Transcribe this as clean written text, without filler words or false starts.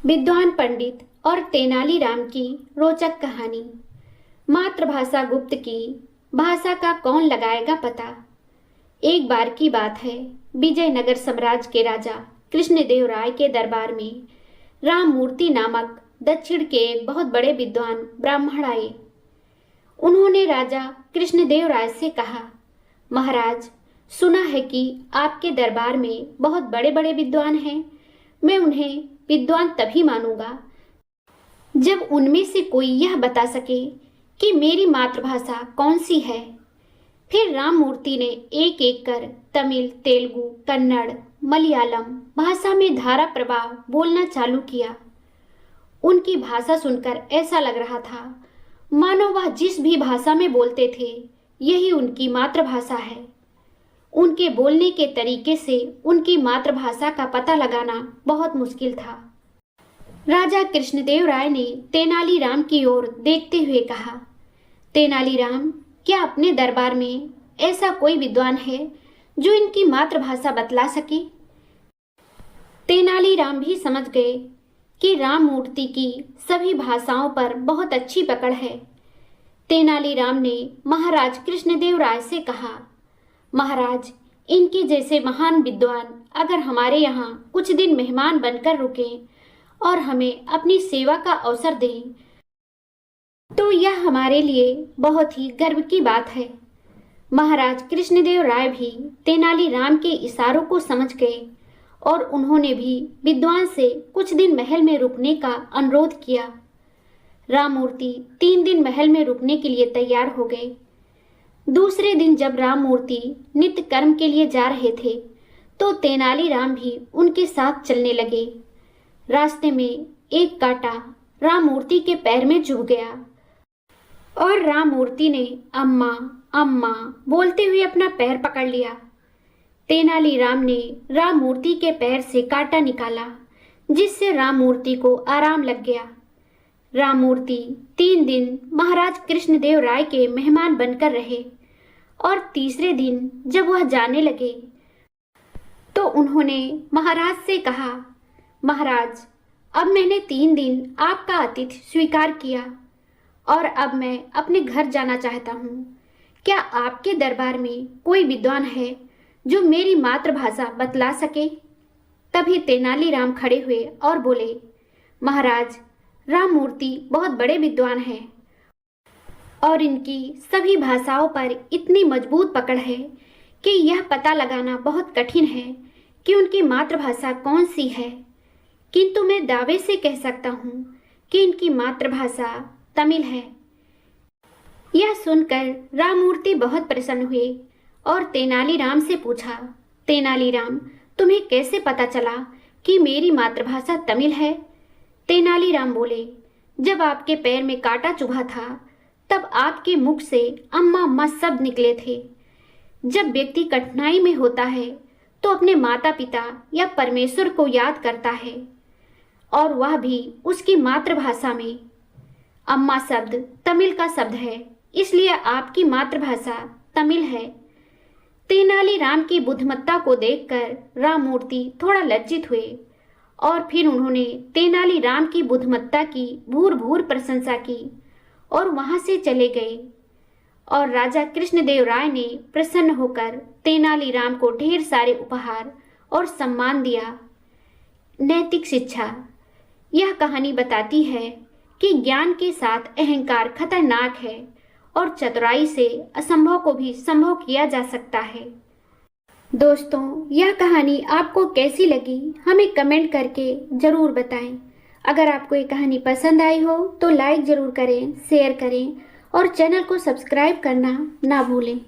विद्वान पंडित और तेनालीराम की रोचक कहानी। मातृभाषा गुप्त की भाषा का कौन लगाएगा पता। एक बार की बात है, विजयनगर साम्राज्य के राजा कृष्णदेव राय के दरबार में राममूर्ति नामक दक्षिण के एक बहुत बड़े विद्वान ब्राह्मण आए। उन्होंने राजा कृष्णदेव राय से कहा, महाराज, सुना है कि आपके दरबार में बहुत बड़े बड़े विद्वान हैं। मैं उन्हें विद्वान तभी मानूंगा जब उनमें से कोई यह बता सके कि मेरी मातृभाषा कौन सी है। फिर राममूर्ति ने एक एक कर तमिल, तेलुगु, कन्नड़, मलयालम भाषा में धारा प्रवाह बोलना चालू किया। उनकी भाषा सुनकर ऐसा लग रहा था मानो वह जिस भी भाषा में बोलते थे यही उनकी मातृभाषा है। उनके बोलने के तरीके से उनकी मातृभाषा का पता लगाना बहुत मुश्किल था। राजा कृष्णदेव राय ने तेनालीराम की ओर देखते हुए कहा, तेनालीराम, क्या अपने दरबार में ऐसा कोई विद्वान है जो इनकी मातृभाषा बतला सके। तेनालीराम भी समझ गए कि राममूर्ति की सभी भाषाओं पर बहुत अच्छी पकड़ है। तेनालीराम ने महाराज कृष्णदेव राय से कहा, महाराज, इनके जैसे महान विद्वान अगर हमारे यहाँ कुछ दिन मेहमान बनकर रुकें और हमें अपनी सेवा का अवसर दें तो यह हमारे लिए बहुत ही गर्व की बात है। महाराज कृष्णदेव राय भी तेनालीराम के इशारों को समझ गए और उन्होंने भी विद्वान से कुछ दिन महल में रुकने का अनुरोध किया। राममूर्ति 3 दिन महल में रुकने के लिए तैयार हो गए। दूसरे दिन जब राममूर्ति नित्य कर्म के लिए जा रहे थे तो तेनालीराम भी उनके साथ चलने लगे। रास्ते में एक कांटा राममूर्ति के पैर में चुभ गया और राममूर्ति ने अम्मा अम्मा बोलते हुए अपना पैर पकड़ लिया। तेनालीराम ने राममूर्ति के पैर से कांटा निकाला जिससे राममूर्ति को आराम लग गया। राममूर्ति 3 दिन महाराज कृष्णदेव राय के मेहमान बनकर रहे और तीसरे दिन जब वह जाने लगे तो उन्होंने महाराज से कहा, महाराज, अब मैंने 3 दिन आपका आतिथ्य स्वीकार किया और अब मैं अपने घर जाना चाहता हूँ। क्या आपके दरबार में कोई विद्वान है जो मेरी मातृभाषा बतला सके। तभी तेनालीराम खड़े हुए और बोले, महाराज, राममूर्ति बहुत बड़े विद्वान हैं और इनकी सभी भाषाओं पर इतनी मजबूत पकड़ है कि यह पता लगाना बहुत कठिन है कि उनकी मातृभाषा कौन सी है। किंतु मैं दावे से कह सकता हूँ कि इनकी मातृभाषा तमिल है। यह सुनकर राममूर्ति बहुत प्रसन्न हुए और तेनालीराम से पूछा, तेनालीराम, तुम्हें कैसे पता चला कि मेरी मातृभाषा तमिल है। तेनालीराम बोले, जब आपके पैर में कांटा चुभा था तब आपके मुख से अम्मा अम्मा शब्द निकले थे। जब व्यक्ति कठिनाई में होता है तो अपने माता पिता या परमेश्वर को याद करता है और वह भी उसकी मातृभाषा में। अम्मा शब्द तमिल का शब्द है, इसलिए आपकी मातृभाषा तमिल है। तेनालीराम की बुद्धिमत्ता को देखकर राममूर्ति थोड़ा लज्जित हुए और फिर उन्होंने तेनालीराम की बुद्धिमत्ता की भूर भूर प्रशंसा की और वहां से चले गए। और राजा कृष्णदेव राय ने प्रसन्न होकर तेनालीराम को ढेर सारे उपहार और सम्मान दिया। नैतिक शिक्षा। यह कहानी बताती है कि ज्ञान के साथ अहंकार खतरनाक है और चतुराई से असंभव को भी संभव किया जा सकता है। दोस्तों, यह कहानी आपको कैसी लगी हमें कमेंट करके ज़रूर बताएं। अगर आपको ये कहानी पसंद आई हो तो लाइक ज़रूर करें, शेयर करें और चैनल को सब्सक्राइब करना ना भूलें।